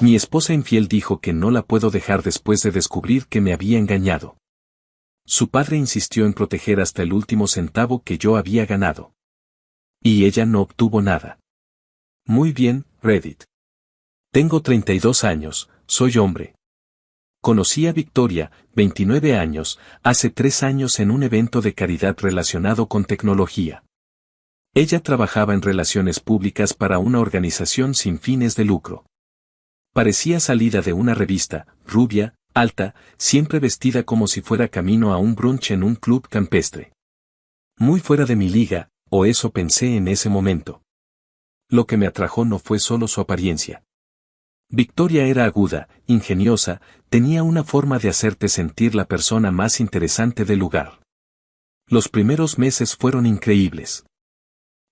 Mi esposa infiel dijo que no la puedo dejar después de descubrir que me había engañado. Su padre insistió en proteger hasta el último centavo que yo había ganado. Y ella no obtuvo nada. Muy bien, Reddit. Tengo 32 años, soy hombre. Conocí a Victoria, 29 años, hace 3 años en un evento de caridad relacionado con tecnología. Ella trabajaba en relaciones públicas para una organización sin fines de lucro. Parecía salida de una revista, rubia, alta, siempre vestida como si fuera camino a un brunch en un club campestre. Muy fuera de mi liga, o eso pensé en ese momento. Lo que me atrajo no fue solo su apariencia. Victoria era aguda, ingeniosa, tenía una forma de hacerte sentir la persona más interesante del lugar. Los primeros meses fueron increíbles.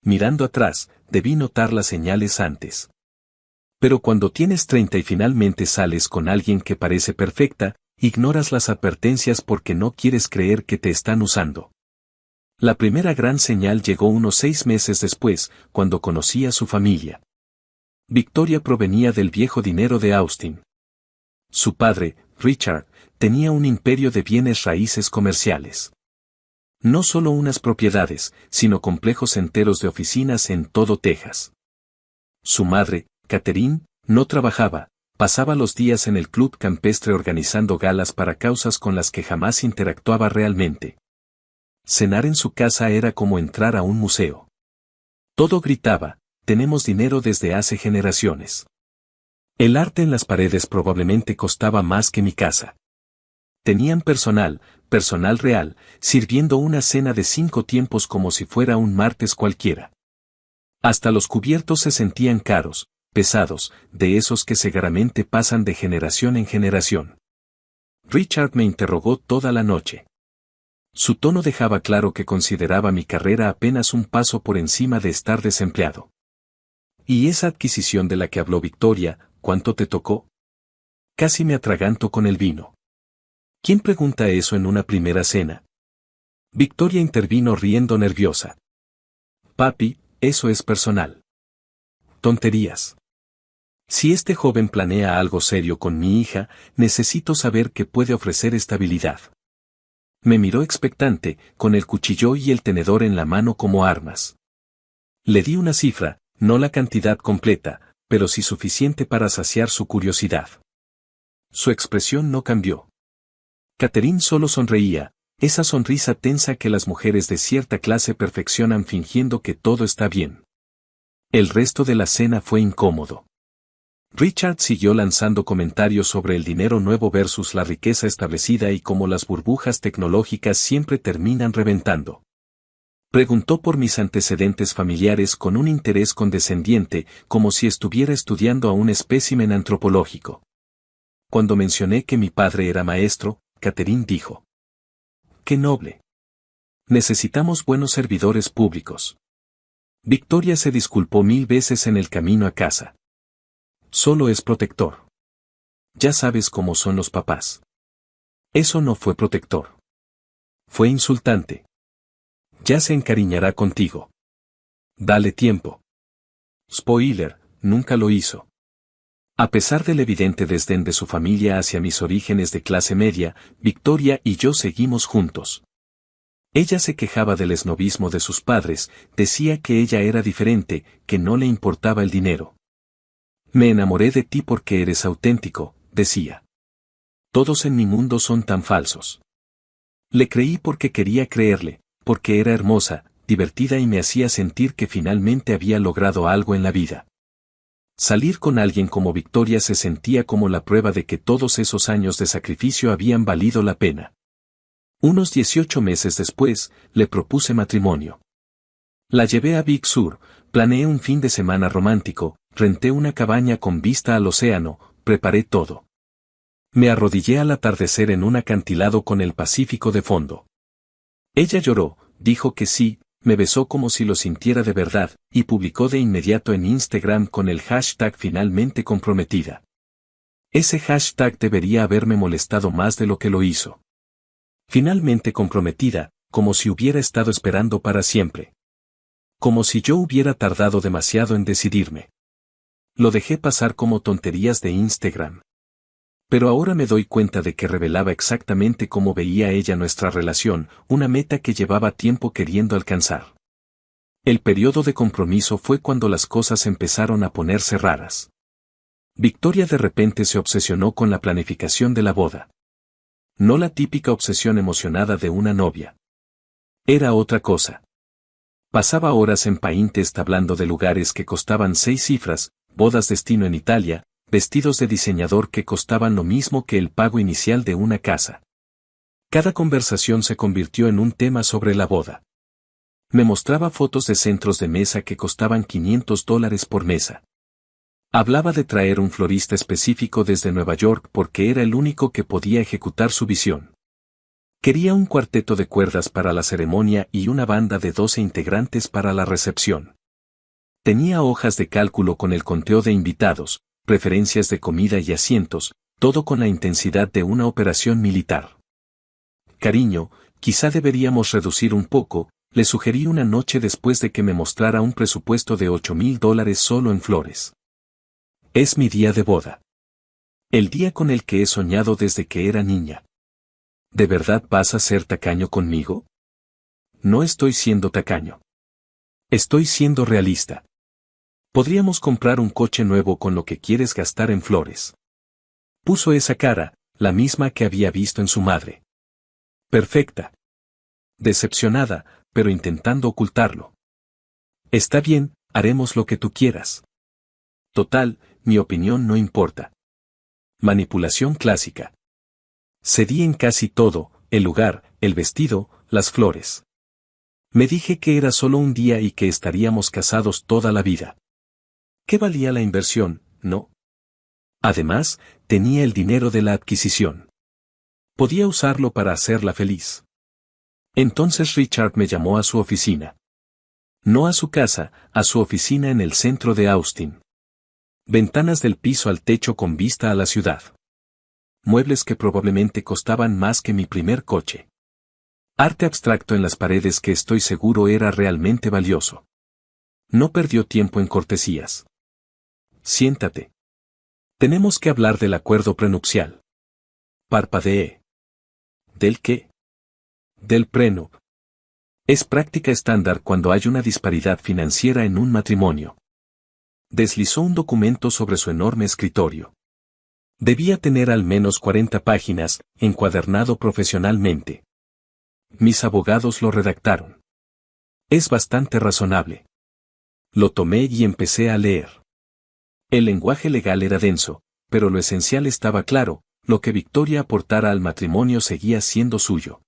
Mirando atrás, debí notar las señales antes. Pero cuando tienes 30 y finalmente sales con alguien que parece perfecta, ignoras las advertencias porque no quieres creer que te están usando. La primera gran señal llegó unos 6 meses después, cuando conocí a su familia. Victoria provenía del viejo dinero de Austin. Su padre, Richard, tenía un imperio de bienes raíces comerciales. No solo unas propiedades, sino complejos enteros de oficinas en todo Texas. Su madre, Catherine, no trabajaba, pasaba los días en el club campestre organizando galas para causas con las que jamás interactuaba realmente. Cenar en su casa era como entrar a un museo. Todo gritaba, tenemos dinero desde hace generaciones. El arte en las paredes probablemente costaba más que mi casa. Tenían personal real, sirviendo una cena de 5 tiempos como si fuera un martes cualquiera. Hasta los cubiertos se sentían caros, pesados, de esos que seguramente pasan de generación en generación. Richard me interrogó toda la noche. Su tono dejaba claro que consideraba mi carrera apenas un paso por encima de estar desempleado. ¿Y esa adquisición de la que habló Victoria, cuánto te tocó? Casi me atraganto con el vino. ¿Quién pregunta eso en una primera cena? Victoria intervino riendo nerviosa. Papi, eso es personal. Tonterías. Si este joven planea algo serio con mi hija, necesito saber que puede ofrecer estabilidad. Me miró expectante, con el cuchillo y el tenedor en la mano como armas. Le di una cifra, no la cantidad completa, pero sí suficiente para saciar su curiosidad. Su expresión no cambió. Catherine solo sonreía, esa sonrisa tensa que las mujeres de cierta clase perfeccionan fingiendo que todo está bien. El resto de la cena fue incómodo. Richard siguió lanzando comentarios sobre el dinero nuevo versus la riqueza establecida y cómo las burbujas tecnológicas siempre terminan reventando. Preguntó por mis antecedentes familiares con un interés condescendiente, como si estuviera estudiando a un espécimen antropológico. Cuando mencioné que mi padre era maestro, Catherine dijo: ¡Qué noble! Necesitamos buenos servidores públicos. Victoria se disculpó 1000 veces en el camino a casa. Solo es protector. Ya sabes cómo son los papás. Eso no fue protector. Fue insultante. Ya se encariñará contigo. Dale tiempo. Spoiler, nunca lo hizo. A pesar del evidente desdén de su familia hacia mis orígenes de clase media, Victoria y yo seguimos juntos. Ella se quejaba del esnobismo de sus padres, decía que ella era diferente, que no le importaba el dinero. Me enamoré de ti porque eres auténtico, decía. Todos en mi mundo son tan falsos. Le creí porque quería creerle, porque era hermosa, divertida y me hacía sentir que finalmente había logrado algo en la vida. Salir con alguien como Victoria se sentía como la prueba de que todos esos años de sacrificio habían valido la pena. Unos 18 meses después, le propuse matrimonio. La llevé a Big Sur, planeé un fin de semana romántico, renté una cabaña con vista al océano, preparé todo. Me arrodillé al atardecer en un acantilado con el Pacífico de fondo. Ella lloró, dijo que sí, me besó como si lo sintiera de verdad, y publicó de inmediato en Instagram con el hashtag finalmente comprometida. Ese hashtag debería haberme molestado más de lo que lo hizo. Finalmente comprometida, como si hubiera estado esperando para siempre. Como si yo hubiera tardado demasiado en decidirme. Lo dejé pasar como tonterías de Instagram. Pero ahora me doy cuenta de que revelaba exactamente cómo veía ella nuestra relación, una meta que llevaba tiempo queriendo alcanzar. El periodo de compromiso fue cuando las cosas empezaron a ponerse raras. Victoria de repente se obsesionó con la planificación de la boda. No la típica obsesión emocionada de una novia. Era otra cosa. Pasaba horas en Pinterest hablando de lugares que costaban 6 cifras, bodas destino en Italia, vestidos de diseñador que costaban lo mismo que el pago inicial de una casa. Cada conversación se convirtió en un tema sobre la boda. Me mostraba fotos de centros de mesa que costaban $500 por mesa. Hablaba de traer un florista específico desde Nueva York porque era el único que podía ejecutar su visión. Quería un cuarteto de cuerdas para la ceremonia y una banda de 12 integrantes para la recepción. Tenía hojas de cálculo con el conteo de invitados, preferencias de comida y asientos, todo con la intensidad de una operación militar. Cariño, quizá deberíamos reducir un poco, le sugerí una noche después de que me mostrara un presupuesto de $8,000 solo en flores. Es mi día de boda. El día con el que he soñado desde que era niña. ¿De verdad vas a ser tacaño conmigo? No estoy siendo tacaño. Estoy siendo realista. Podríamos comprar un coche nuevo con lo que quieres gastar en flores. Puso esa cara, la misma que había visto en su madre. Perfecta. Decepcionada, pero intentando ocultarlo. Está bien, haremos lo que tú quieras. Total, mi opinión no importa. Manipulación clásica. Cedí en casi todo, el lugar, el vestido, las flores. Me dije que era solo un día y que estaríamos casados toda la vida. ¿Qué valía la inversión, no? Además, tenía el dinero de la adquisición. Podía usarlo para hacerla feliz. Entonces Richard me llamó a su oficina. No a su casa, a su oficina en el centro de Austin. Ventanas del piso al techo con vista a la ciudad. Muebles que probablemente costaban más que mi primer coche. Arte abstracto en las paredes que estoy seguro era realmente valioso. No perdió tiempo en cortesías. Siéntate. Tenemos que hablar del acuerdo prenupcial. Parpadeé. ¿Del qué? Del prenup. Es práctica estándar cuando hay una disparidad financiera en un matrimonio. Deslizó un documento sobre su enorme escritorio. Debía tener al menos 40 páginas, encuadernado profesionalmente. Mis abogados lo redactaron. Es bastante razonable. Lo tomé y empecé a leer. El lenguaje legal era denso, pero lo esencial estaba claro, lo que Victoria aportara al matrimonio seguía siendo suyo.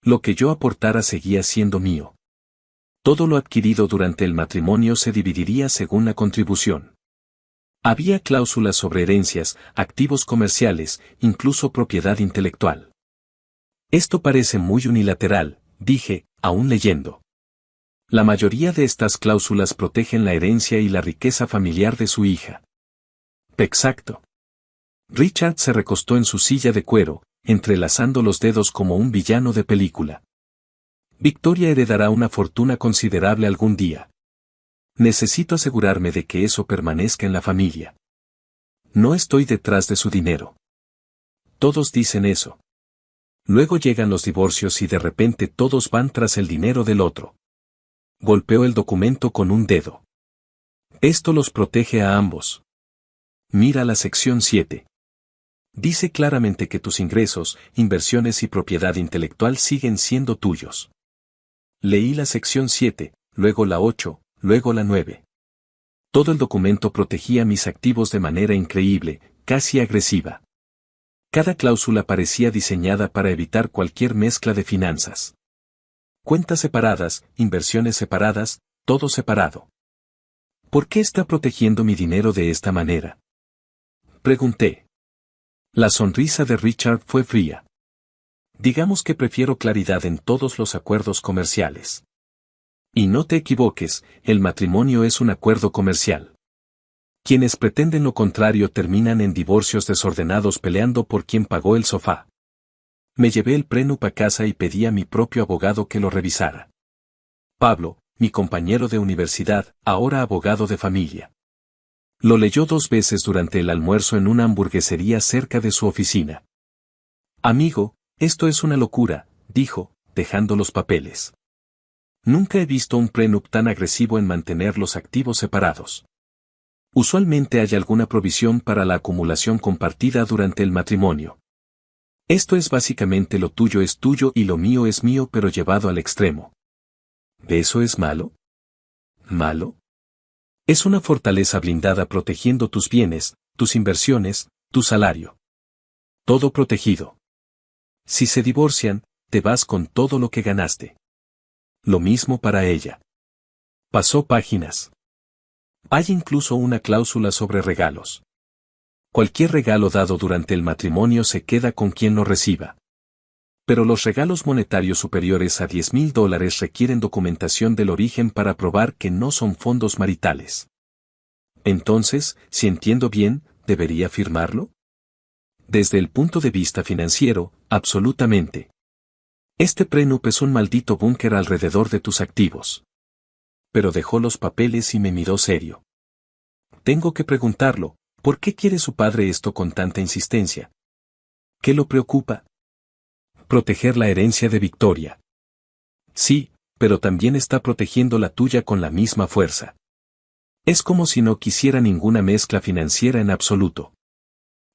Lo que yo aportara seguía siendo mío. Todo lo adquirido durante el matrimonio se dividiría según la contribución. Había cláusulas sobre herencias, activos comerciales, incluso propiedad intelectual. Esto parece muy unilateral, dije, aún leyendo. La mayoría de estas cláusulas protegen la herencia y la riqueza familiar de su hija. Exacto. Richard se recostó en su silla de cuero, entrelazando los dedos como un villano de película. Victoria heredará una fortuna considerable algún día. Necesito asegurarme de que eso permanezca en la familia. No estoy detrás de su dinero. Todos dicen eso. Luego llegan los divorcios y de repente todos van tras el dinero del otro. Golpeó el documento con un dedo. Esto los protege a ambos. Mira la sección 7. Dice claramente que tus ingresos, inversiones y propiedad intelectual siguen siendo tuyos. Leí la sección 7, luego la 8, luego la 9. Todo el documento protegía mis activos de manera increíble, casi agresiva. Cada cláusula parecía diseñada para evitar cualquier mezcla de finanzas. Cuentas separadas, inversiones separadas, todo separado. ¿Por qué está protegiendo mi dinero de esta manera? Pregunté. La sonrisa de Richard fue fría. Digamos que prefiero claridad en todos los acuerdos comerciales. Y no te equivoques, el matrimonio es un acuerdo comercial. Quienes pretenden lo contrario terminan en divorcios desordenados peleando por quién pagó el sofá. Me llevé el prenup a casa y pedí a mi propio abogado que lo revisara. Pablo, mi compañero de universidad, ahora abogado de familia. Lo leyó 2 veces durante el almuerzo en una hamburguesería cerca de su oficina. Amigo, esto es una locura, dijo, dejando los papeles. Nunca he visto un prenup tan agresivo en mantener los activos separados. Usualmente hay alguna provisión para la acumulación compartida durante el matrimonio. Esto es básicamente lo tuyo es tuyo y lo mío es mío pero llevado al extremo. ¿Eso es malo? ¿Malo? Es una fortaleza blindada protegiendo tus bienes, tus inversiones, tu salario. Todo protegido. Si se divorcian, te vas con todo lo que ganaste. Lo mismo para ella. Pasó páginas. Hay incluso una cláusula sobre regalos. Cualquier regalo dado durante el matrimonio se queda con quien lo reciba. Pero los regalos monetarios superiores a $10,000 requieren documentación del origen para probar que no son fondos maritales. Entonces, si entiendo bien, ¿debería firmarlo? Desde el punto de vista financiero, absolutamente. Este prenup es un maldito búnker alrededor de tus activos. Pero dejó los papeles y me miró serio. Tengo que preguntarlo, ¿por qué quiere su padre esto con tanta insistencia? ¿Qué lo preocupa? Proteger la herencia de Victoria. Sí, pero también está protegiendo la tuya con la misma fuerza. Es como si no quisiera ninguna mezcla financiera en absoluto.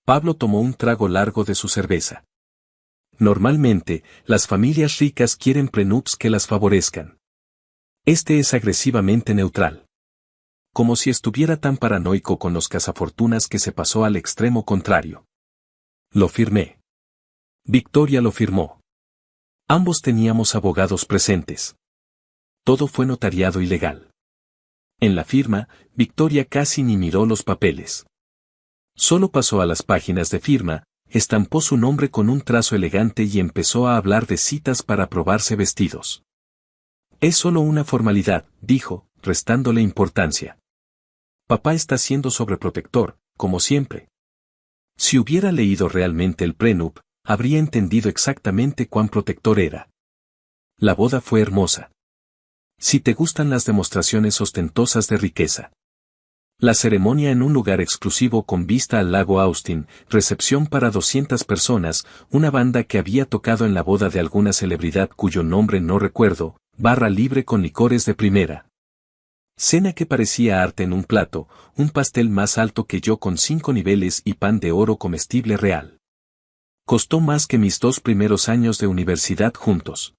Pablo tomó un trago largo de su cerveza. Normalmente, las familias ricas quieren prenups que las favorezcan. Este es agresivamente neutral. Como si estuviera tan paranoico con los cazafortunas que se pasó al extremo contrario. Lo firmé. Victoria lo firmó. Ambos teníamos abogados presentes. Todo fue notariado y legal. En la firma, Victoria casi ni miró los papeles. Solo pasó a las páginas de firma, estampó su nombre con un trazo elegante y empezó a hablar de citas para probarse vestidos. Es solo una formalidad, dijo, restándole importancia. Papá está siendo sobreprotector, como siempre. Si hubiera leído realmente el prenup, habría entendido exactamente cuán protector era. La boda fue hermosa. Si te gustan las demostraciones ostentosas de riqueza. La ceremonia en un lugar exclusivo con vista al lago Austin, recepción para 200 personas, una banda que había tocado en la boda de alguna celebridad cuyo nombre no recuerdo, barra libre con licores de primera. Cena que parecía arte en un plato, un pastel más alto que yo con 5 niveles y pan de oro comestible real. Costó más que mis 2 primeros años de universidad juntos.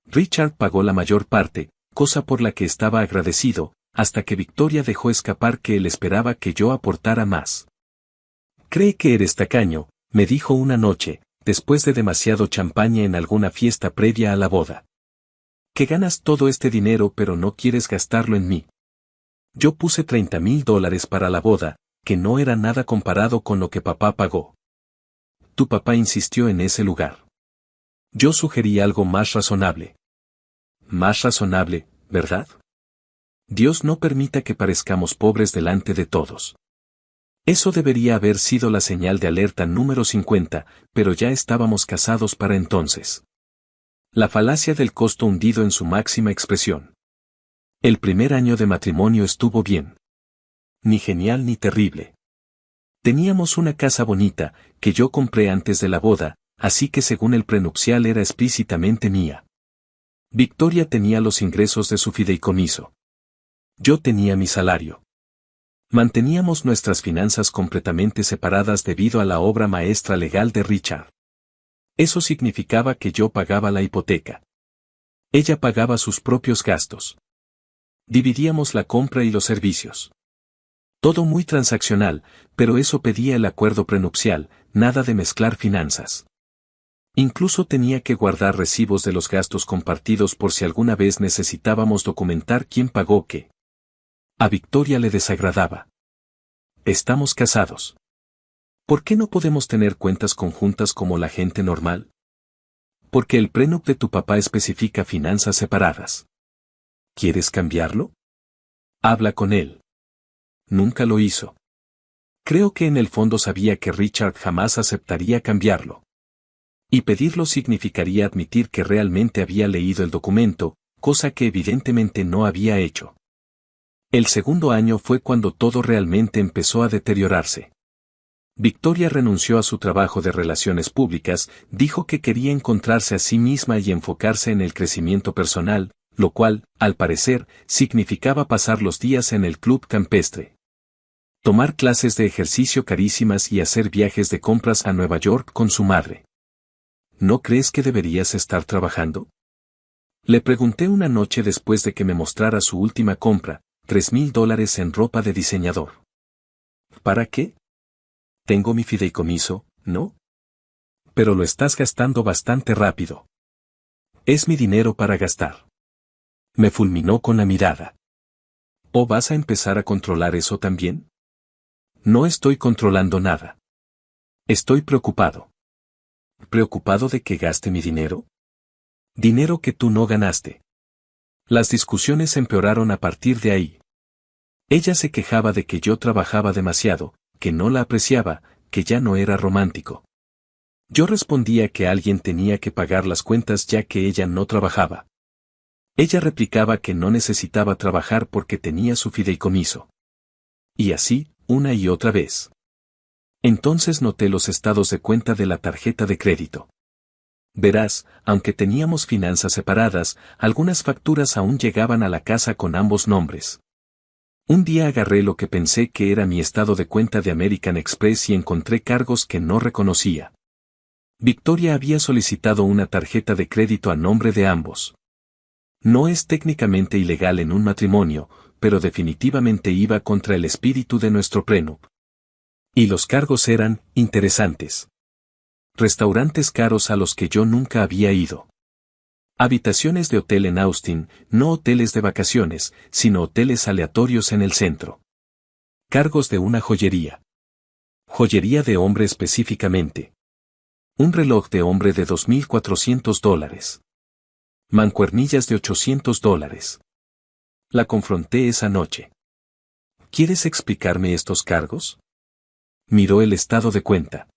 Richard pagó la mayor parte, cosa por la que estaba agradecido, hasta que Victoria dejó escapar que él esperaba que yo aportara más. «Cree que eres tacaño», me dijo una noche, después de demasiado champaña en alguna fiesta previa a la boda. «Que ganas todo este dinero pero no quieres gastarlo en mí». Yo puse $30,000 para la boda, que no era nada comparado con lo que papá pagó. Tu papá insistió en ese lugar. Yo sugerí algo más razonable. Más razonable, ¿verdad? Dios no permita que parezcamos pobres delante de todos. Eso debería haber sido la señal de alerta número 50, pero ya estábamos casados para entonces. La falacia del costo hundido en su máxima expresión. El primer año de matrimonio estuvo bien. Ni genial ni terrible. Teníamos una casa bonita, que yo compré antes de la boda, así que según el prenupcial era explícitamente mía. Victoria tenía los ingresos de su fideicomiso. Yo tenía mi salario. Manteníamos nuestras finanzas completamente separadas debido a la obra maestra legal de Richard. Eso significaba que yo pagaba la hipoteca. Ella pagaba sus propios gastos. Dividíamos la compra y los servicios. Todo muy transaccional, pero eso pedía el acuerdo prenupcial, nada de mezclar finanzas. Incluso tenía que guardar recibos de los gastos compartidos por si alguna vez necesitábamos documentar quién pagó qué. A Victoria le desagradaba. Estamos casados. ¿Por qué no podemos tener cuentas conjuntas como la gente normal? Porque el prenup de tu papá especifica finanzas separadas. ¿Quieres cambiarlo? Habla con él. Nunca lo hizo. Creo que en el fondo sabía que Richard jamás aceptaría cambiarlo. Y pedirlo significaría admitir que realmente había leído el documento, cosa que evidentemente no había hecho. El segundo año fue cuando todo realmente empezó a deteriorarse. Victoria renunció a su trabajo de relaciones públicas, dijo que quería encontrarse a sí misma y enfocarse en el crecimiento personal, lo cual, al parecer, significaba pasar los días en el club campestre, tomar clases de ejercicio carísimas y hacer viajes de compras a Nueva York con su madre. ¿No crees que deberías estar trabajando? Le pregunté una noche después de que me mostrara su última compra, $3,000 en ropa de diseñador. ¿Para qué? Tengo mi fideicomiso, ¿no? Pero lo estás gastando bastante rápido. Es mi dinero para gastar. Me fulminó con la mirada. ¿O vas a empezar a controlar eso también? No estoy controlando nada. Estoy preocupado. ¿Preocupado de que gaste mi dinero? Dinero que tú no ganaste. Las discusiones empeoraron a partir de ahí. Ella se quejaba de que yo trabajaba demasiado, que no la apreciaba, que ya no era romántico. Yo respondía que alguien tenía que pagar las cuentas ya que ella no trabajaba. Ella replicaba que no necesitaba trabajar porque tenía su fideicomiso. Y así, una y otra vez. Entonces noté los estados de cuenta de la tarjeta de crédito. Verás, aunque teníamos finanzas separadas, algunas facturas aún llegaban a la casa con ambos nombres. Un día agarré lo que pensé que era mi estado de cuenta de American Express y encontré cargos que no reconocía. Victoria había solicitado una tarjeta de crédito a nombre de ambos. No es técnicamente ilegal en un matrimonio, pero definitivamente iba contra el espíritu de nuestro prenup. Y los cargos eran interesantes. Restaurantes caros a los que yo nunca había ido. Habitaciones de hotel en Austin, no hoteles de vacaciones, sino hoteles aleatorios en el centro. Cargos de una joyería. Joyería de hombre específicamente. Un reloj de hombre de $2,400. Mancuernillas de $800. La confronté esa noche. ¿Quieres explicarme estos cargos? Miró el estado de cuenta.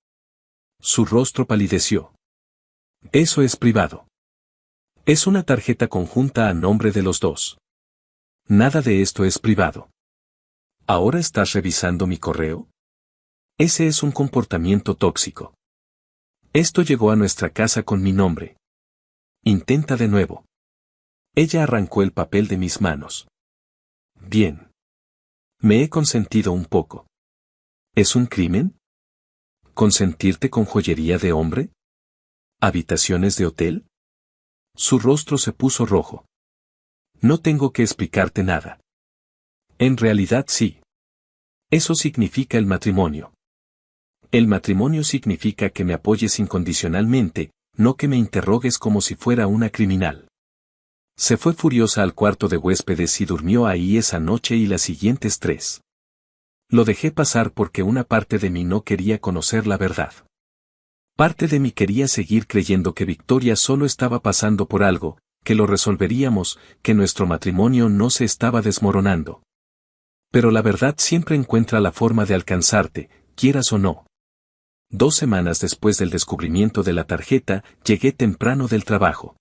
Su rostro palideció. Eso es privado. Es una tarjeta conjunta a nombre de los dos. Nada de esto es privado. ¿Ahora estás revisando mi correo? Ese es un comportamiento tóxico. Esto llegó a nuestra casa con mi nombre. Intenta de nuevo. Ella arrancó el papel de mis manos. Bien. Me he consentido un poco. ¿Es un crimen? ¿Consentirte con joyería de hombre? ¿Habitaciones de hotel? Su rostro se puso rojo. No tengo que explicarte nada. En realidad sí. Eso significa el matrimonio. El matrimonio significa que me apoyes incondicionalmente, no que me interrogues como si fuera una criminal. Se fue furiosa al cuarto de huéspedes y durmió ahí esa noche y las siguientes 3. Lo dejé pasar porque una parte de mí no quería conocer la verdad. Parte de mí quería seguir creyendo que Victoria solo estaba pasando por algo, que lo resolveríamos, que nuestro matrimonio no se estaba desmoronando. Pero la verdad siempre encuentra la forma de alcanzarte, quieras o no. 2 semanas después del descubrimiento de la tarjeta, llegué temprano del trabajo.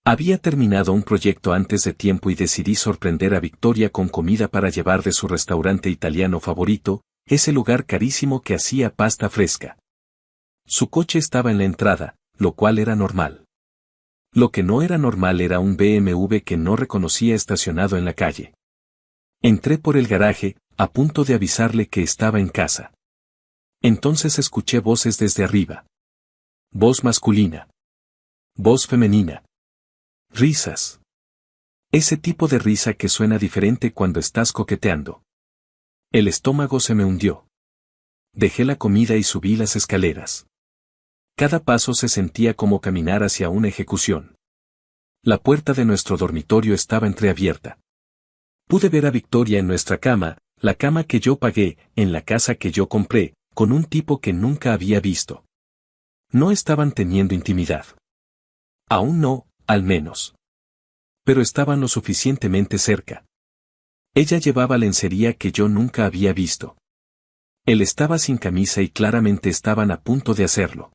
Había terminado un proyecto antes de tiempo y decidí sorprender a Victoria con comida para llevar de su restaurante italiano favorito, ese lugar carísimo que hacía pasta fresca. Su coche estaba en la entrada, lo cual era normal. Lo que no era normal era un BMW que no reconocía estacionado en la calle. Entré por el garaje, a punto de avisarle que estaba en casa. Entonces escuché voces desde arriba. Voz masculina. Voz femenina. Risas. Ese tipo de risa que suena diferente cuando estás coqueteando. El estómago se me hundió. Dejé la comida y subí las escaleras. Cada paso se sentía como caminar hacia una ejecución. La puerta de nuestro dormitorio estaba entreabierta. Pude ver a Victoria en nuestra cama, la cama que yo pagué, en la casa que yo compré, con un tipo que nunca había visto. No estaban teniendo intimidad. Aún no, al menos. Pero estaban lo suficientemente cerca. Ella llevaba lencería que yo nunca había visto. Él estaba sin camisa y claramente estaban a punto de hacerlo.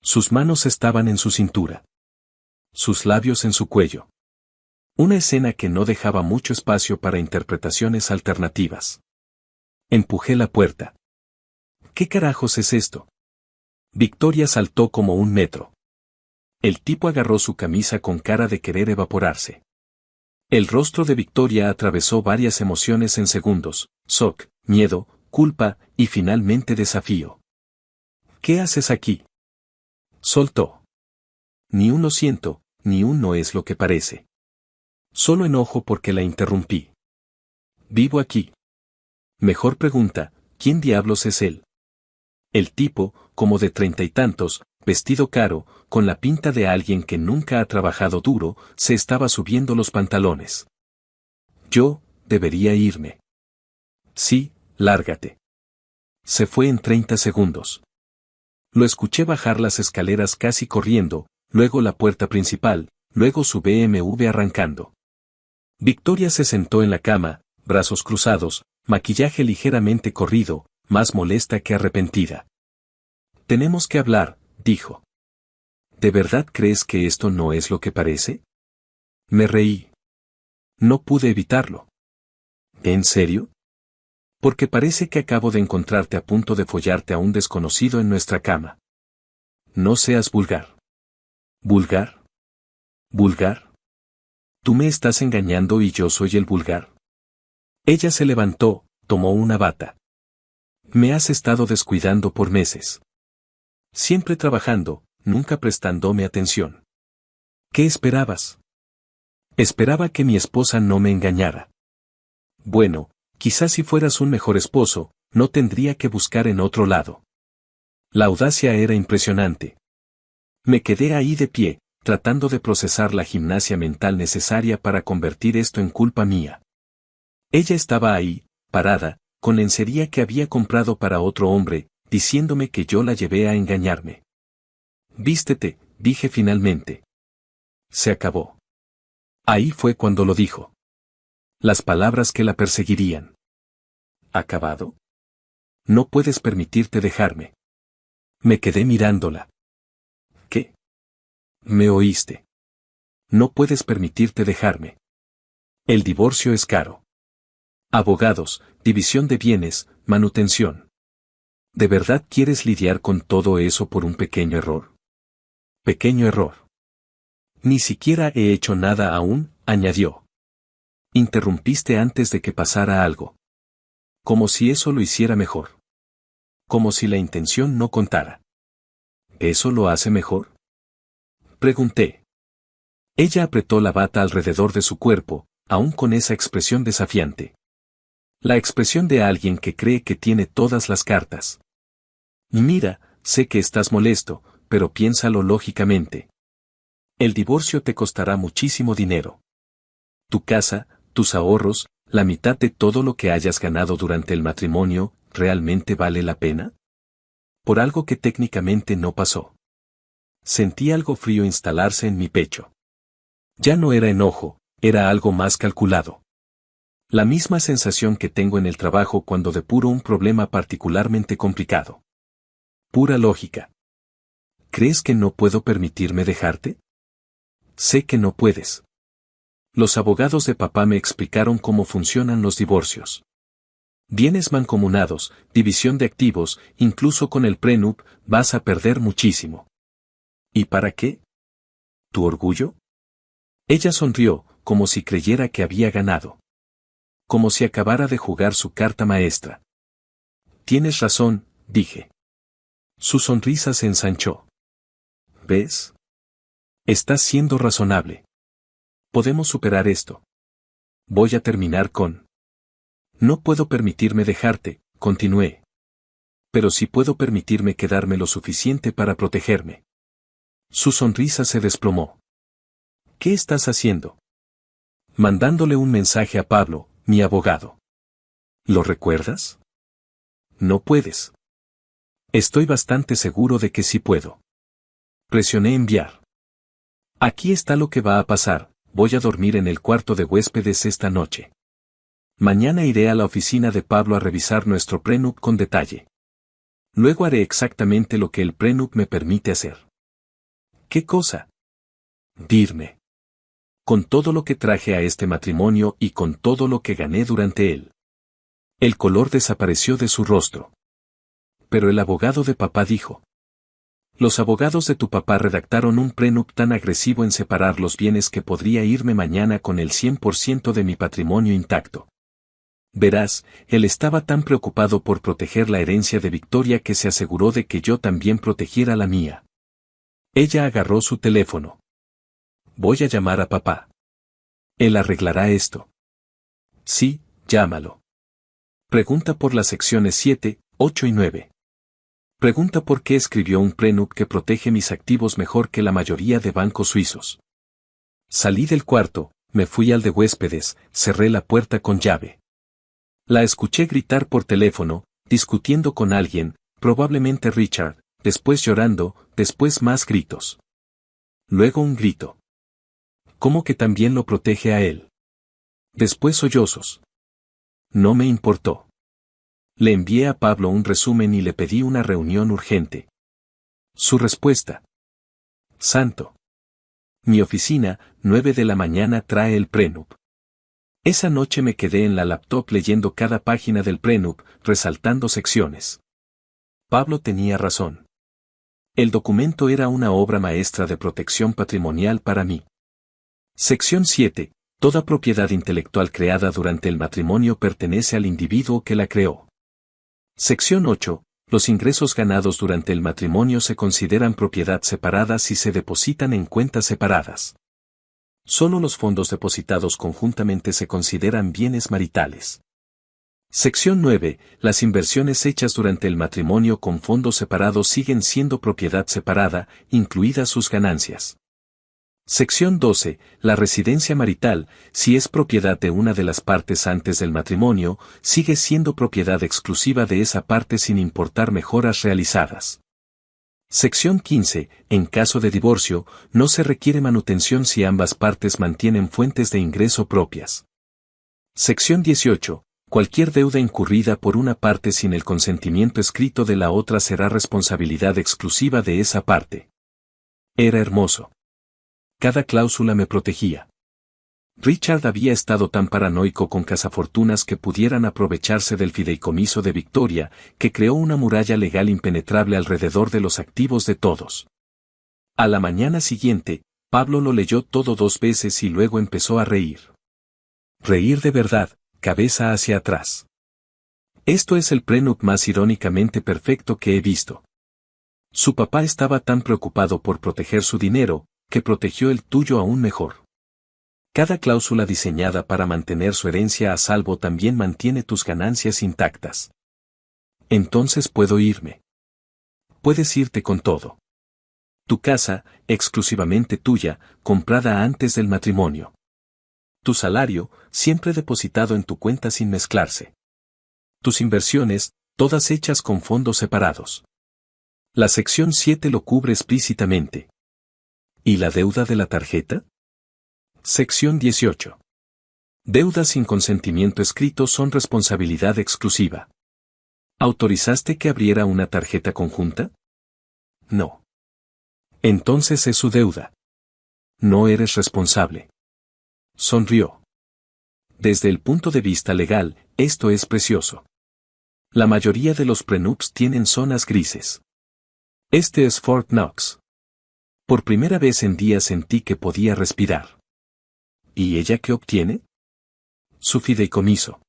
Sus manos estaban en su cintura. Sus labios en su cuello. Una escena que no dejaba mucho espacio para interpretaciones alternativas. Empujé la puerta. ¿Qué carajos es esto? Victoria saltó como 1 metro. El tipo agarró su camisa con cara de querer evaporarse. El rostro de Victoria atravesó varias emociones en segundos: shock, miedo, culpa y finalmente desafío. ¿Qué haces aquí? Soltó. Ni un lo siento, ni un no es lo que parece. Solo enojo porque la interrumpí. Vivo aquí. Mejor pregunta, ¿quién diablos es él? El tipo, como de 30 y tantos, vestido caro, con la pinta de alguien que nunca ha trabajado duro, se estaba subiendo los pantalones. Yo, debería irme. Sí, lárgate. Se fue en 30 segundos. Lo escuché bajar las escaleras casi corriendo, luego la puerta principal, luego su BMW arrancando. Victoria se sentó en la cama, brazos cruzados, maquillaje ligeramente corrido, más molesta que arrepentida. Tenemos que hablar, dijo. ¿De verdad crees que esto no es lo que parece? Me reí. No pude evitarlo. ¿En serio? Porque parece que acabo de encontrarte a punto de follarte a un desconocido en nuestra cama. No seas vulgar. ¿Vulgar? ¿Vulgar? ¿Tú me estás engañando y yo soy el vulgar? Ella se levantó, tomó una bata. Me has estado descuidando por meses. Siempre trabajando, nunca prestándome atención. ¿Qué esperabas? Esperaba que mi esposa no me engañara. Bueno, quizás si fueras un mejor esposo, no tendría que buscar en otro lado. La audacia era impresionante. Me quedé ahí de pie, tratando de procesar la gimnasia mental necesaria para convertir esto en culpa mía. Ella estaba ahí, parada, con lencería que había comprado para otro hombre, diciéndome que yo la llevé a engañarme. Vístete, dije finalmente. Se acabó. Ahí fue cuando lo dijo. Las palabras que la perseguirían. ¿Acabado? No puedes permitirte dejarme. Me quedé mirándola. ¿Qué? ¿Me oíste? No puedes permitirte dejarme. El divorcio es caro. Abogados, división de bienes, manutención. ¿De verdad quieres lidiar con todo eso por un pequeño error? Pequeño error. Ni siquiera he hecho nada aún, añadió. Interrumpiste antes de que pasara algo. Como si eso lo hiciera mejor. Como si la intención no contara. ¿Eso lo hace mejor? Pregunté. Ella apretó la bata alrededor de su cuerpo, aún con esa expresión desafiante. La expresión de alguien que cree que tiene todas las cartas. Mira, sé que estás molesto, pero piénsalo lógicamente. El divorcio te costará muchísimo dinero. Tu casa, tus ahorros, la mitad de todo lo que hayas ganado durante el matrimonio, ¿realmente vale la pena? Por algo que técnicamente no pasó. Sentí algo frío instalarse en mi pecho. Ya no era enojo, era algo más calculado. La misma sensación que tengo en el trabajo cuando depuro un problema particularmente complicado. Pura lógica. ¿Crees que no puedo permitirme dejarte? Sé que no puedes. Los abogados de papá me explicaron cómo funcionan los divorcios. Bienes mancomunados, división de activos, incluso con el prenup, vas a perder muchísimo. ¿Y para qué? ¿Tu orgullo? Ella sonrió, como si creyera que había ganado. Como si acabara de jugar su carta maestra. Tienes razón, dije. Su sonrisa se ensanchó. ¿Ves? Estás siendo razonable. Podemos superar esto. Voy a terminar con... No puedo permitirme dejarte, continué. Pero sí puedo permitirme quedarme lo suficiente para protegerme. Su sonrisa se desplomó. ¿Qué estás haciendo? Mandándole un mensaje a Pablo, mi abogado. ¿Lo recuerdas? No puedes. Estoy bastante seguro de que sí puedo. Presioné enviar. Aquí está lo que va a pasar, voy a dormir en el cuarto de huéspedes esta noche. Mañana iré a la oficina de Pablo a revisar nuestro prenup con detalle. Luego haré exactamente lo que el prenup me permite hacer. ¿Qué cosa? Dirme. con todo lo que traje a este matrimonio y con todo lo que gané durante él. El color desapareció de su rostro. Pero el abogado de papá dijo: los abogados de tu papá redactaron un prenup tan agresivo en separar los bienes que podría irme mañana con el 100% de mi patrimonio intacto. Verás, él estaba tan preocupado por proteger la herencia de Victoria que se aseguró de que yo también protegiera la mía. Ella agarró su teléfono. Voy a llamar a papá. Él arreglará esto. Sí, llámalo. Pregunta por las secciones 7, 8 y 9. Pregunta por qué escribió un prenup que protege mis activos mejor que la mayoría de bancos suizos. Salí del cuarto, me fui al de huéspedes, cerré la puerta con llave. La escuché gritar por teléfono, discutiendo con alguien, probablemente Richard, después llorando, después más gritos. Luego un grito. ¿Cómo que también lo protege a él? Después sollozos. No me importó. Le envié a Pablo un resumen y le pedí una reunión urgente. Su respuesta: santo. Mi oficina, 9 de la mañana trae el prenup. Esa noche me quedé en la laptop leyendo cada página del prenup, resaltando secciones. Pablo tenía razón. El documento era una obra maestra de protección patrimonial para mí. Sección 7. Toda propiedad intelectual creada durante el matrimonio pertenece al individuo que la creó. Sección 8. Los ingresos ganados durante el matrimonio se consideran propiedad separada si se depositan en cuentas separadas. Solo los fondos depositados conjuntamente se consideran bienes maritales. Sección 9. Las inversiones hechas durante el matrimonio con fondos separados siguen siendo propiedad separada, incluidas sus ganancias. Sección 12. La residencia marital, si es propiedad de una de las partes antes del matrimonio, sigue siendo propiedad exclusiva de esa parte sin importar mejoras realizadas. Sección 15. En caso de divorcio, no se requiere manutención si ambas partes mantienen fuentes de ingreso propias. Sección 18. Cualquier deuda incurrida por una parte sin el consentimiento escrito de la otra será responsabilidad exclusiva de esa parte. Era hermoso. Cada cláusula me protegía. Richard había estado tan paranoico con cazafortunas que pudieran aprovecharse del fideicomiso de Victoria, que creó una muralla legal impenetrable alrededor de los activos de todos. A la mañana siguiente, Pablo lo leyó todo 2 veces y luego empezó a reír. Reír de verdad, cabeza hacia atrás. Esto es el prenup más irónicamente perfecto que he visto. Su papá estaba tan preocupado por proteger su dinero, que protegió el tuyo aún mejor. Cada cláusula diseñada para mantener su herencia a salvo también mantiene tus ganancias intactas. Entonces puedo irme. Puedes irte con todo. Tu casa, exclusivamente tuya, comprada antes del matrimonio. Tu salario, siempre depositado en tu cuenta sin mezclarse. Tus inversiones, todas hechas con fondos separados. La sección 7 lo cubre explícitamente. ¿Y la deuda de la tarjeta? Sección 18. Deudas sin consentimiento escrito son responsabilidad exclusiva. ¿Autorizaste que abriera una tarjeta conjunta? No. Entonces es su deuda. No eres responsable. Sonrió. Desde el punto de vista legal, esto es precioso. La mayoría de los prenups tienen zonas grises. Este es Fort Knox. Por primera vez en días sentí que podía respirar. ¿Y ella qué obtiene? Su fideicomiso.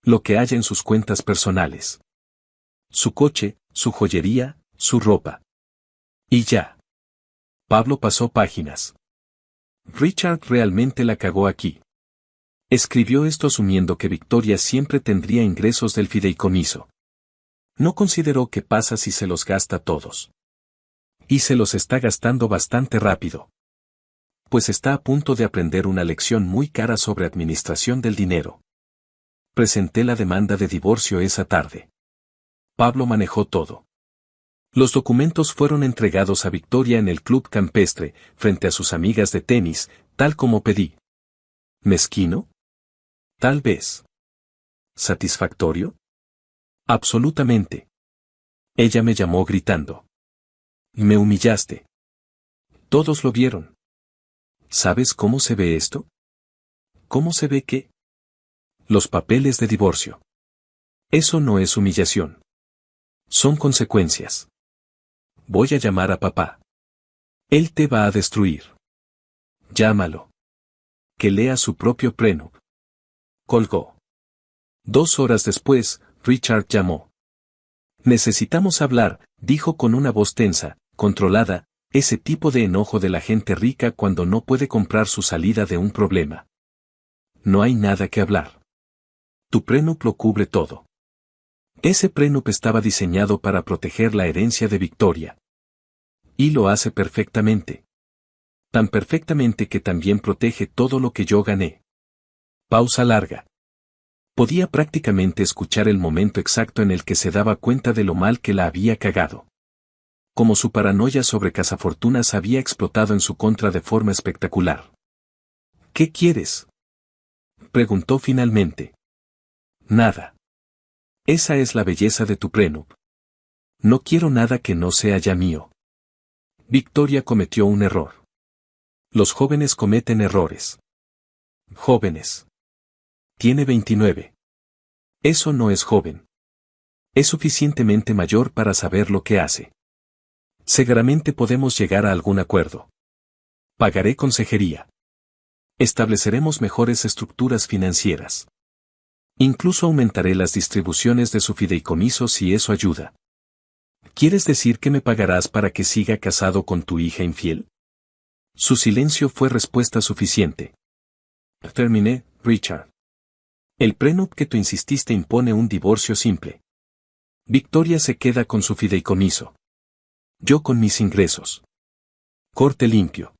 Lo que haya en sus cuentas personales. Su coche, su joyería, su ropa. Y ya. Pablo pasó páginas. Richard realmente la cagó aquí. Escribió esto asumiendo que Victoria siempre tendría ingresos del fideicomiso. No consideró qué pasa si se los gasta todos. Y se los está gastando bastante rápido. Pues está a punto de aprender una lección muy cara sobre administración del dinero. Presenté la demanda de divorcio esa tarde. Pablo manejó todo. Los documentos fueron entregados a Victoria en el club campestre, frente a sus amigas de tenis, tal como pedí. ¿Mezquino? Tal vez. ¿Satisfactorio? Absolutamente. Ella me llamó gritando. Me humillaste. Todos lo vieron. ¿Sabes cómo se ve esto? ¿Cómo se ve qué? Los papeles de divorcio. Eso no es humillación. Son consecuencias. Voy a llamar a papá. Él te va a destruir. Llámalo. Que lea su propio prenup. Colgó. 2 horas después, Richard llamó. Necesitamos hablar, dijo con una voz tensa, controlada, ese tipo de enojo de la gente rica cuando no puede comprar su salida de un problema. No hay nada que hablar. Tu prenup lo cubre todo. Ese prenup estaba diseñado para proteger la herencia de Victoria. Y lo hace perfectamente. Tan perfectamente que también protege todo lo que yo gané. Pausa larga. Podía prácticamente escuchar el momento exacto en el que se daba cuenta de lo mal que la había cagado. Como su paranoia sobre cazafortunas había explotado en su contra de forma espectacular. ¿Qué quieres?, preguntó finalmente. Nada. Esa es la belleza de tu prenup. No quiero nada que no sea ya mío. Victoria cometió un error. Los jóvenes cometen errores. Jóvenes. Tiene 29. Eso no es joven. Es suficientemente mayor para saber lo que hace. Seguramente podemos llegar a algún acuerdo. Pagaré consejería. Estableceremos mejores estructuras financieras. Incluso aumentaré las distribuciones de su fideicomiso si eso ayuda. ¿Quieres decir que me pagarás para que siga casado con tu hija infiel? Su silencio fue respuesta suficiente. Terminé, Richard. El prenup que tú insististe impone un divorcio simple. Victoria se queda con su fideicomiso. Yo con mis ingresos. Corte limpio.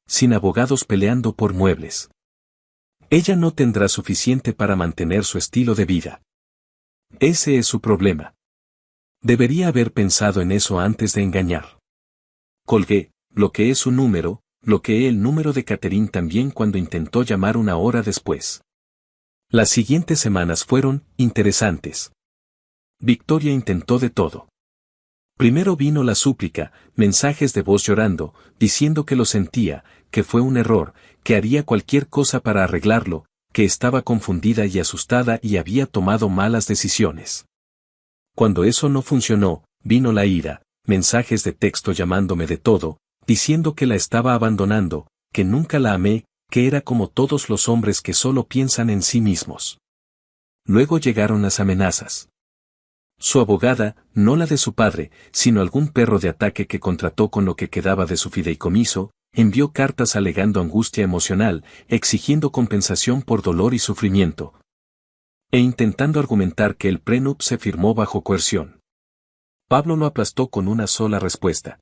Sin abogados peleando por muebles. Ella no tendrá suficiente para mantener su estilo de vida. Ese es su problema. Debería haber pensado en eso antes de engañar. Colgué, bloqueé su número, bloqueé el número de Catherine también cuando intentó llamar 1 hora después. Las siguientes semanas fueron interesantes. Victoria intentó de todo. Primero vino la súplica, mensajes de voz llorando, diciendo que lo sentía, que fue un error, que haría cualquier cosa para arreglarlo, que estaba confundida y asustada y había tomado malas decisiones. Cuando eso no funcionó, vino la ira, mensajes de texto llamándome de todo, diciendo que la estaba abandonando, que nunca la amé, que era como todos los hombres que solo piensan en sí mismos. Luego llegaron las amenazas. Su abogada, no la de su padre, sino algún perro de ataque que contrató con lo que quedaba de su fideicomiso, envió cartas alegando angustia emocional, exigiendo compensación por dolor y sufrimiento. E intentando argumentar que el prenup se firmó bajo coerción. Pablo lo aplastó con una sola respuesta.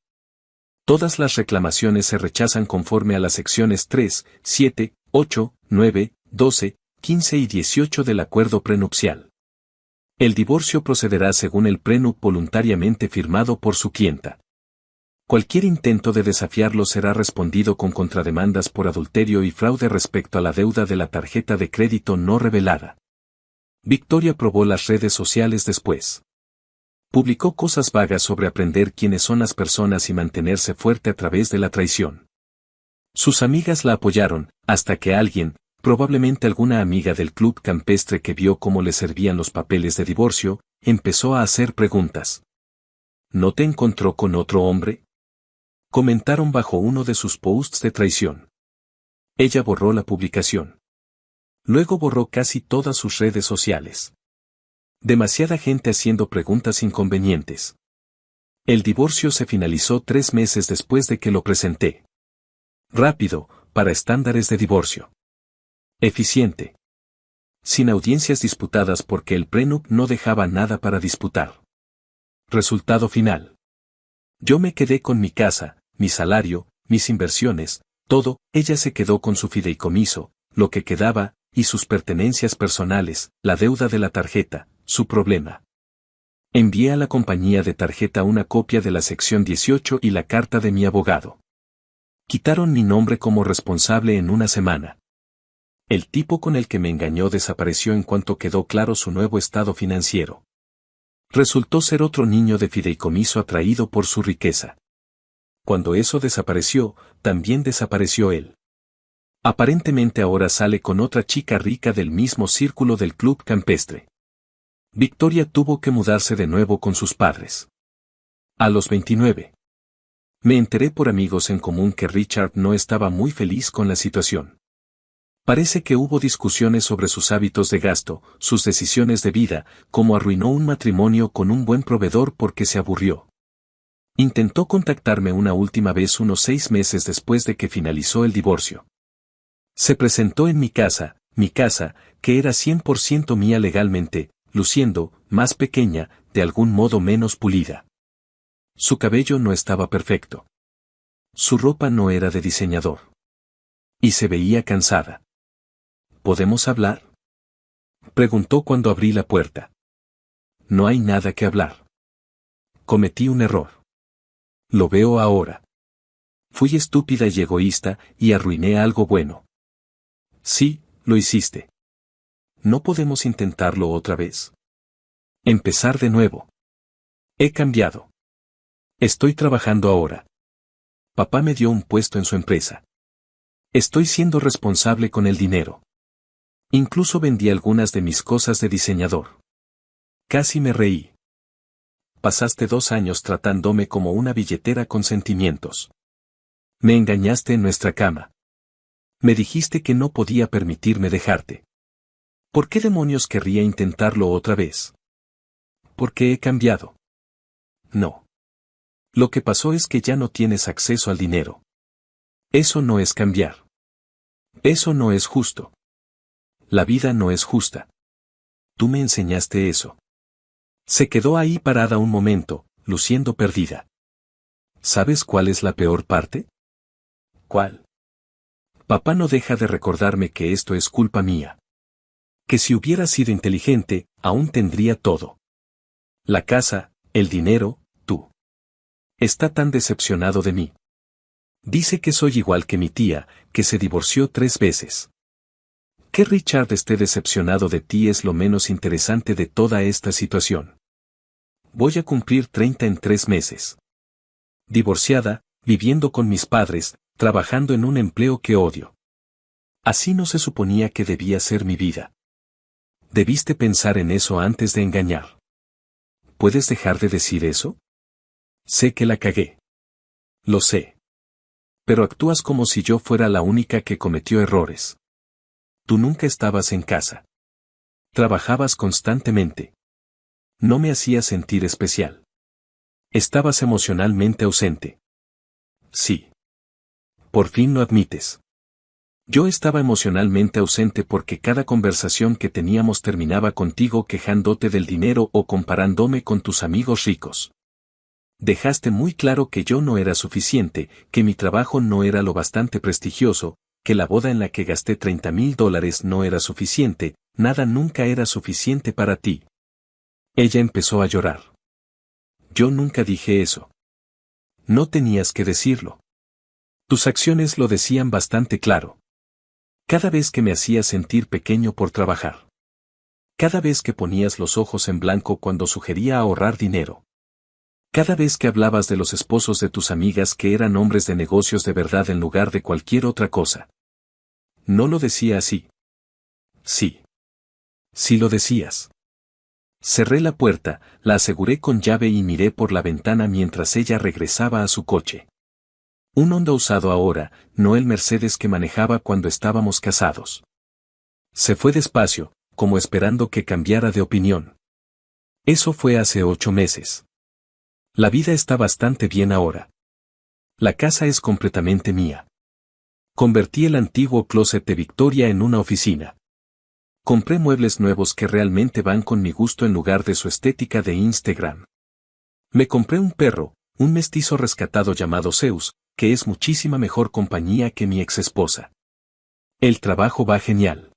Todas las reclamaciones se rechazan conforme a las secciones 3, 7, 8, 9, 12, 15 y 18 del acuerdo prenupcial. El divorcio procederá según el prenup voluntariamente firmado por su clienta. Cualquier intento de desafiarlo será respondido con contrademandas por adulterio y fraude respecto a la deuda de la tarjeta de crédito no revelada. Victoria probó las redes sociales después. Publicó cosas vagas sobre aprender quiénes son las personas y mantenerse fuerte a través de la traición. Sus amigas la apoyaron, hasta que alguien, probablemente alguna amiga del club campestre que vio cómo le servían los papeles de divorcio, empezó a hacer preguntas. ¿No te encontró con otro hombre?, comentaron bajo uno de sus posts de traición. Ella borró la publicación. Luego borró casi todas sus redes sociales. Demasiada gente haciendo preguntas inconvenientes. El divorcio se finalizó 3 meses después de que lo presenté. Rápido, para estándares de divorcio. Eficiente. Sin audiencias disputadas porque el prenup no dejaba nada para disputar. Resultado final. Yo me quedé con mi casa, mi salario, mis inversiones, todo. Ella se quedó con su fideicomiso, lo que quedaba, y sus pertenencias personales, la deuda de la tarjeta, su problema. Envié a la compañía de tarjeta una copia de la sección 18 y la carta de mi abogado. Quitaron mi nombre como responsable en 1 semana. El tipo con el que me engañó desapareció en cuanto quedó claro su nuevo estado financiero. Resultó ser otro niño de fideicomiso atraído por su riqueza. Cuando eso desapareció, también desapareció él. Aparentemente ahora sale con otra chica rica del mismo círculo del club campestre. Victoria tuvo que mudarse de nuevo con sus padres. A los 29. Me enteré por amigos en común que Richard no estaba muy feliz con la situación. Parece que hubo discusiones sobre sus hábitos de gasto, sus decisiones de vida, cómo arruinó un matrimonio con un buen proveedor porque se aburrió. Intentó contactarme una última vez unos 6 meses después de que finalizó el divorcio. Se presentó en mi casa, que era 100% mía legalmente, luciendo, más pequeña, de algún modo menos pulida. Su cabello no estaba perfecto. Su ropa no era de diseñador. Y se veía cansada. ¿Podemos hablar?, preguntó cuando abrí la puerta. No hay nada que hablar. Cometí un error. Lo veo ahora. Fui estúpida y egoísta y arruiné algo bueno. Sí, lo hiciste. ¿No podemos intentarlo otra vez? Empezar de nuevo. He cambiado. Estoy trabajando ahora. Papá me dio un puesto en su empresa. Estoy siendo responsable con el dinero. Incluso vendí algunas de mis cosas de diseñador. Casi me reí. Pasaste 2 años tratándome como una billetera con sentimientos. Me engañaste en nuestra cama. Me dijiste que no podía permitirme dejarte. ¿Por qué demonios querría intentarlo otra vez? ¿Por qué he cambiado? No. Lo que pasó es que ya no tienes acceso al dinero. Eso no es cambiar. Eso no es justo. La vida no es justa. Tú me enseñaste eso. Se quedó ahí parada un momento, luciendo perdida. ¿Sabes cuál es la peor parte? ¿Cuál? Papá no deja de recordarme que esto es culpa mía. Que si hubiera sido inteligente, aún tendría todo. La casa, el dinero, tú. Está tan decepcionado de mí. Dice que soy igual que mi tía, que se divorció 3 veces. Que Richard esté decepcionado de ti es lo menos interesante de toda esta situación. Voy a cumplir 30 en 3 meses. Divorciada, viviendo con mis padres, trabajando en un empleo que odio. Así no se suponía que debía ser mi vida. Debiste pensar en eso antes de engañar. ¿Puedes dejar de decir eso? Sé que la cagué. Lo sé. Pero actúas como si yo fuera la única que cometió errores. Tú nunca estabas en casa. Trabajabas constantemente. No me hacías sentir especial. Estabas emocionalmente ausente. Sí. Por fin lo admites. Yo estaba emocionalmente ausente porque cada conversación que teníamos terminaba contigo quejándote del dinero o comparándome con tus amigos ricos. Dejaste muy claro que yo no era suficiente, que mi trabajo no era lo bastante prestigioso, que la boda en la que gasté $30,000 no era suficiente, nada nunca era suficiente para ti. Ella empezó a llorar. Yo nunca dije eso. No tenías que decirlo. Tus acciones lo decían bastante claro. Cada vez que me hacías sentir pequeño por trabajar. Cada vez que ponías los ojos en blanco cuando sugería ahorrar dinero. Cada vez que hablabas de los esposos de tus amigas que eran hombres de negocios de verdad en lugar de cualquier otra cosa. No lo decía así. Sí. Sí lo decías. Cerré la puerta, la aseguré con llave y miré por la ventana mientras ella regresaba a su coche. Un Honda usado ahora, no el Mercedes que manejaba cuando estábamos casados. Se fue despacio, como esperando que cambiara de opinión. Eso fue hace 8 meses. La vida está bastante bien ahora. La casa es completamente mía. Convertí el antiguo closet de Victoria en una oficina. Compré muebles nuevos que realmente van con mi gusto en lugar de su estética de Instagram. Me compré un perro, un mestizo rescatado llamado Zeus, que es muchísima mejor compañía que mi exesposa. El trabajo va genial.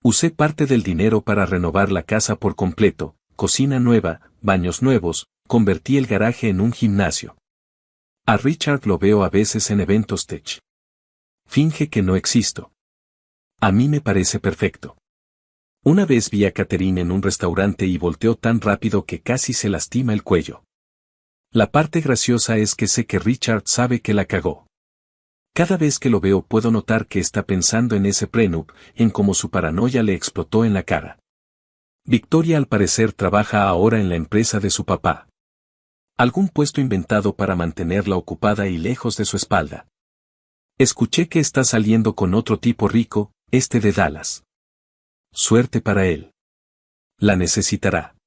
Usé parte del dinero para renovar la casa por completo, cocina nueva, baños nuevos, convertí el garaje en un gimnasio. A Richard lo veo a veces en eventos tech. Finge que no existo. A mí me parece perfecto. Una vez vi a Catherine en un restaurante y volteó tan rápido que casi se lastima el cuello. La parte graciosa es que sé que Richard sabe que la cagó. Cada vez que lo veo puedo notar que está pensando en ese prenup, en cómo su paranoia le explotó en la cara. Victoria al parecer trabaja ahora en la empresa de su papá. Algún puesto inventado para mantenerla ocupada y lejos de su espalda. Escuché que está saliendo con otro tipo rico, este de Dallas. Suerte para él. La necesitará.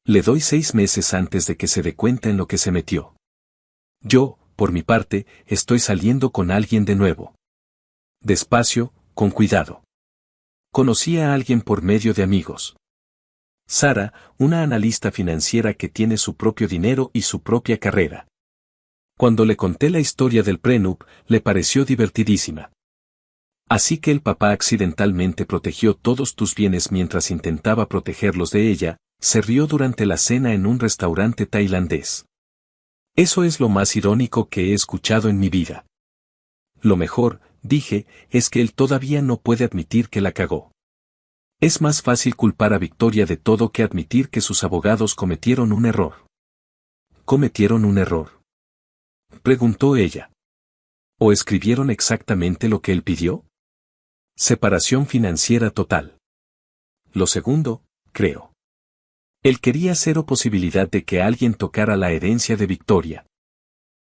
Le doy 6 meses antes de que se dé cuenta en lo que se metió. Yo, por mi parte, estoy saliendo con alguien de nuevo. Despacio, con cuidado. Conocí a alguien por medio de amigos. Sara, una analista financiera que tiene su propio dinero y su propia carrera. Cuando le conté la historia del prenup, le pareció divertidísima. Así que el papá accidentalmente protegió todos tus bienes mientras intentaba protegerlos de ella, se rió durante la cena en un restaurante tailandés. Eso es lo más irónico que he escuchado en mi vida. Lo mejor, dije, es que él todavía no puede admitir que la cagó. Es más fácil culpar a Victoria de todo que admitir que sus abogados cometieron un error. ¿Cometieron un error?, preguntó ella. ¿O escribieron exactamente lo que él pidió? Separación financiera total. Lo segundo, creo. Él quería cero posibilidad de que alguien tocara la herencia de Victoria.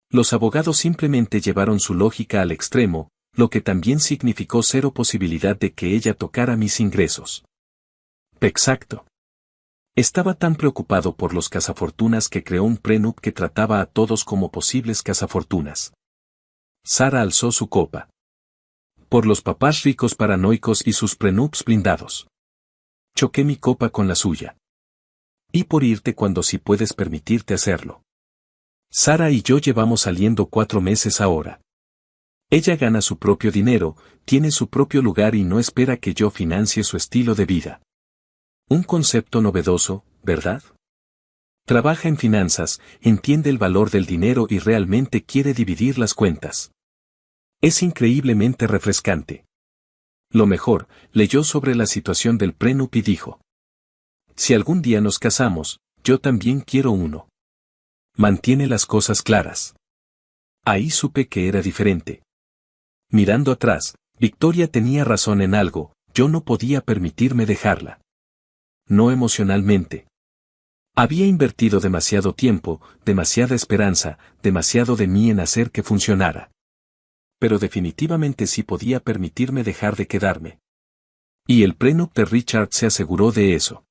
Los abogados simplemente llevaron su lógica al extremo, lo que también significó cero posibilidad de que ella tocara mis ingresos. Exacto. Estaba tan preocupado por los cazafortunas que creó un prenup que trataba a todos como posibles cazafortunas. Sara alzó su copa. Por los papás ricos paranoicos y sus prenups blindados. Choqué mi copa con la suya. Y por irte cuando sí puedes permitirte hacerlo. Sara y yo llevamos saliendo 4 meses ahora. Ella gana su propio dinero, tiene su propio lugar y no espera que yo financie su estilo de vida. Un concepto novedoso, ¿verdad? Trabaja en finanzas, entiende el valor del dinero y realmente quiere dividir las cuentas. Es increíblemente refrescante. Lo mejor, leyó sobre la situación del prenup y dijo: si algún día nos casamos, yo también quiero uno. Mantiene las cosas claras. Ahí supe que era diferente. Mirando atrás, Victoria tenía razón en algo, yo no podía permitirme dejarla. No emocionalmente. Había invertido demasiado tiempo, demasiada esperanza, demasiado de mí en hacer que funcionara. Pero definitivamente sí podía permitirme dejar de quedarme. Y el prenup de Richard se aseguró de eso.